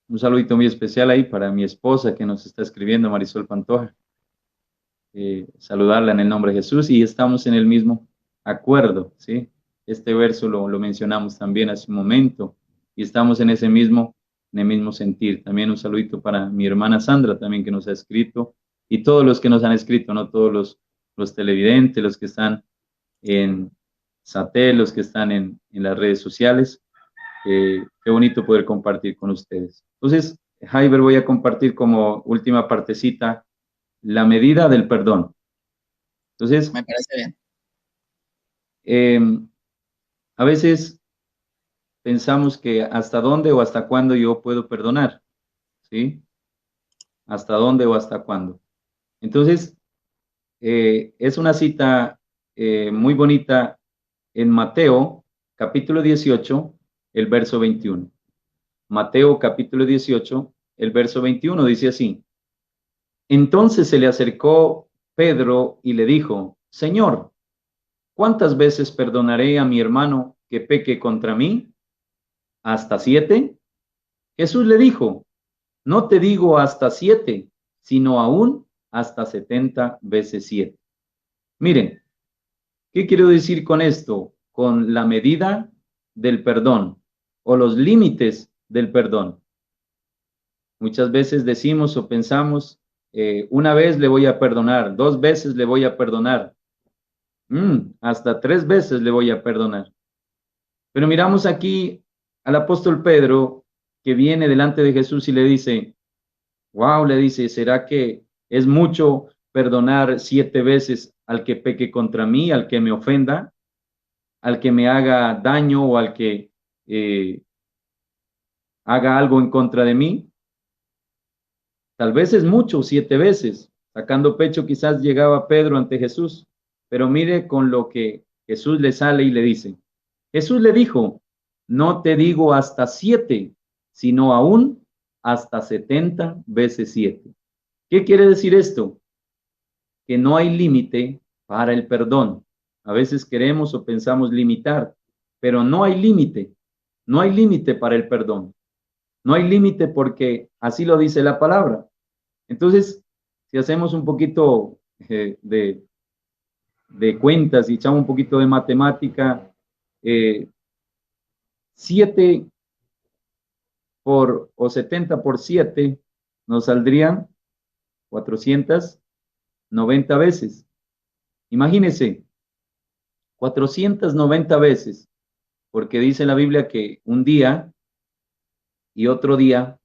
Un saludito muy especial ahí para mi esposa que nos está escribiendo, Marisol Pantoja. Saludarla en el nombre de Jesús y estamos en el mismo acuerdo, ¿sí? Este verso lo mencionamos también hace un momento y estamos en el mismo sentir. También un saludito para mi hermana Sandra también que nos ha escrito y todos los que nos han escrito, no todos los televidentes, los que están en Satel, los que están en las redes sociales. Qué bonito poder compartir con ustedes. Entonces, Jaiber, voy a compartir como última partecita la medida del perdón. Entonces, Me parece bien. a veces pensamos que hasta dónde o hasta cuándo yo puedo perdonar, ¿sí? ¿Hasta dónde o hasta cuándo? Entonces, es una cita muy bonita en Mateo, capítulo 18, el verso 21. Mateo, capítulo 18, el verso 21 dice así. Entonces se le acercó Pedro y le dijo, Señor, ¿cuántas veces perdonaré a mi hermano que peque contra mí? ¿Hasta 7? Jesús le dijo, no te digo hasta 7, sino aún hasta 70 veces 7. Miren, ¿qué quiero decir con esto? Con la medida del perdón o los límites del perdón. Muchas veces decimos o pensamos, una vez le voy a perdonar, 2 veces le voy a perdonar, hasta 3 veces le voy a perdonar. Pero miramos aquí al apóstol Pedro que viene delante de Jesús y le dice, wow, le dice, ¿será que es mucho perdonar 7 veces al que peque contra mí, al que me ofenda, al que me haga daño o al que haga algo en contra de mí? Tal vez es mucho, 7 veces. Sacando pecho quizás llegaba Pedro ante Jesús, pero mire con lo que Jesús le sale y le dice, Jesús le dijo, no te digo hasta 7, sino aún hasta 70 veces 7. ¿Qué quiere decir esto? Que no hay límite para el perdón. A veces queremos o pensamos limitar, pero no hay límite. No hay límite para el perdón. No hay límite porque así lo dice la palabra. Entonces, si hacemos un poquito de cuentas y echamos un poquito de matemática, 7 o 70 por 7 nos saldrían 490 veces. Imagínense, 490 veces, porque dice la Biblia que un día y otro día,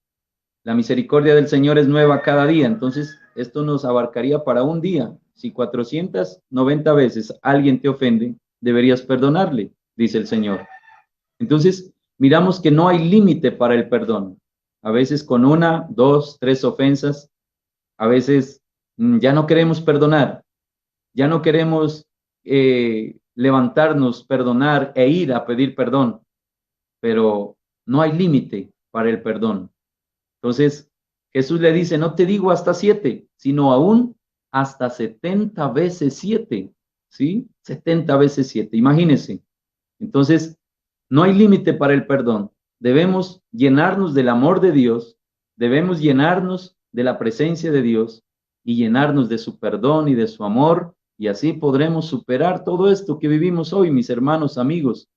la misericordia del Señor es nueva cada día. Entonces, esto nos abarcaría para un día. Si 490 veces alguien te ofende, deberías perdonarle, dice el Señor. Entonces, miramos que no hay límite para el perdón. A veces con 1, 2, 3 ofensas, a veces ya no queremos perdonar, ya no queremos levantarnos, perdonar e ir a pedir perdón, pero no hay límite para el perdón. Entonces, Jesús le dice, no te digo hasta 7, sino aún hasta 70 veces 7, ¿sí? 70 veces 7, imagínense. Entonces, no hay límite para el perdón. Debemos llenarnos del amor de Dios, debemos llenarnos de la presencia de Dios y llenarnos de su perdón y de su amor, y así podremos superar todo esto que vivimos hoy, mis hermanos, amigos.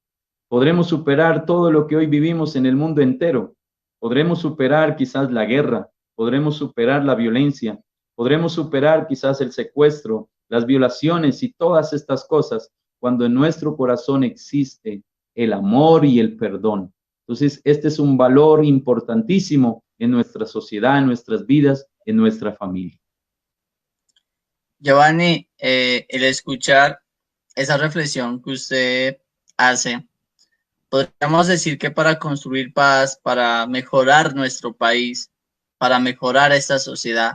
Podremos superar todo lo que hoy vivimos en el mundo entero. Podremos superar quizás la guerra, podremos superar la violencia, podremos superar quizás el secuestro, las violaciones y todas estas cosas cuando en nuestro corazón existe el amor y el perdón. Entonces, este es un valor importantísimo en nuestra sociedad, en nuestras vidas, en nuestra familia. Giovanni, el escuchar esa reflexión que usted hace, podríamos decir que para construir paz, para mejorar nuestro país, para mejorar esta sociedad,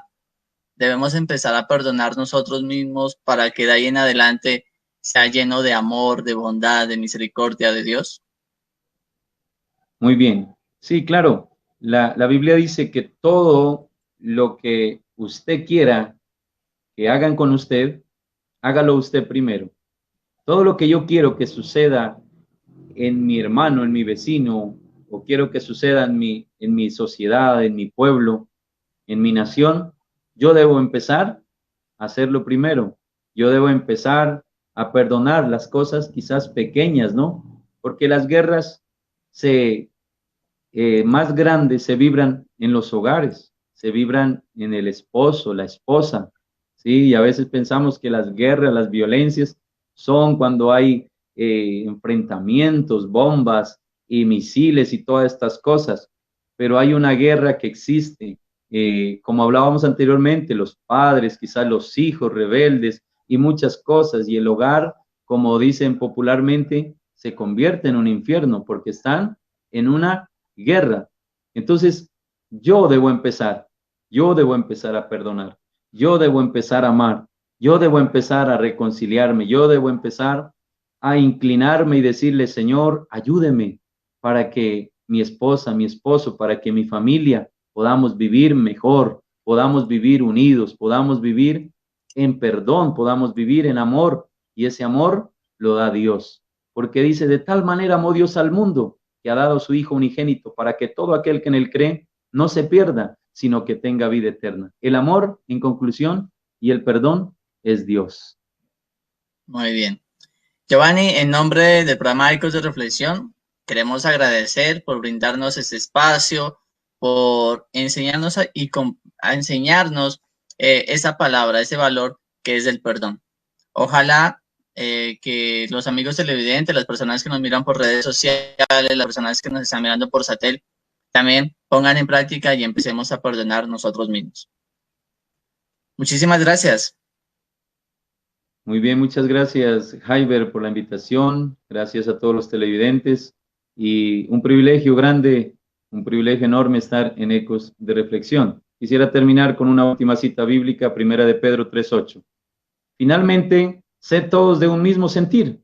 debemos empezar a perdonar nosotros mismos para que de ahí en adelante sea lleno de amor, de bondad, de misericordia de Dios. Muy bien. Sí, claro. La Biblia dice que todo lo que usted quiera que hagan con usted, hágalo usted primero. Todo lo que yo quiero que suceda en mi hermano, en mi vecino, o quiero que suceda en mi sociedad, en mi pueblo, en mi nación, yo debo empezar a hacerlo primero. Yo debo empezar a perdonar las cosas quizás pequeñas, ¿no? Porque las guerras más grandes se vibran en los hogares, se vibran en el esposo, la esposa, ¿sí? Y a veces pensamos que las guerras, las violencias son cuando hay enfrentamientos, bombas y misiles y todas estas cosas, pero hay una guerra que existe, como hablábamos anteriormente, los padres, quizás los hijos rebeldes y muchas cosas, y el hogar, como dicen popularmente, se convierte en un infierno porque están en una guerra. Entonces, yo debo empezar a perdonar, yo debo empezar a amar, yo debo empezar a reconciliarme, yo debo empezar a inclinarme y decirle, Señor, ayúdeme para que mi esposa, mi esposo, para que mi familia podamos vivir mejor, podamos vivir unidos, podamos vivir en perdón, podamos vivir en amor, y ese amor lo da Dios, porque dice, de tal manera amó Dios al mundo, que ha dado a su Hijo unigénito, para que todo aquel que en él cree no se pierda, sino que tenga vida eterna. El amor, en conclusión, y el perdón es Dios. Muy bien. Giovanni, en nombre del programa Ecos de Reflexión, queremos agradecer por brindarnos este espacio, por enseñarnos a enseñarnos esa palabra, ese valor que es el perdón. Ojalá que los amigos televidentes, las personas que nos miran por redes sociales, las personas que nos están mirando por satélite, también pongan en práctica y empecemos a perdonar nosotros mismos. Muchísimas gracias. Muy bien, muchas gracias, Jaiber, por la invitación. Gracias a todos los televidentes y un privilegio grande, un privilegio enorme estar en Ecos de Reflexión. Quisiera terminar con una última cita bíblica, primera de Pedro 3:8. Finalmente, sed todos de un mismo sentir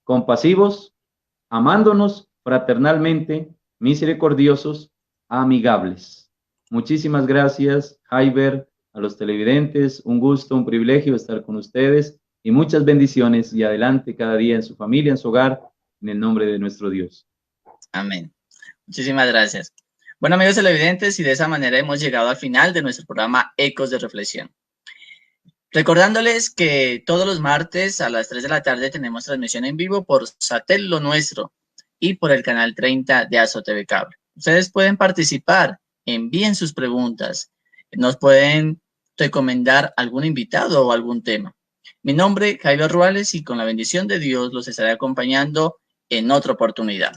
compasivos, amándonos fraternalmente, misericordiosos, amigables. Muchísimas gracias, Jaiber, a los televidentes. Un gusto, un privilegio estar con ustedes y muchas bendiciones y adelante cada día en su familia, en su hogar, en el nombre de nuestro Dios. Amén. Muchísimas gracias. Bueno, amigos televidentes, y de esa manera hemos llegado al final de nuestro programa Ecos de Reflexión. Recordándoles que todos los martes a las 3 de la tarde tenemos transmisión en vivo por Satel Lo Nuestro y por el canal 30 de AzoTV Cable. Ustedes pueden participar, envíen sus preguntas, nos pueden recomendar algún invitado o algún tema. Mi nombre es Jairo Ruales y con la bendición de Dios los estaré acompañando en otra oportunidad.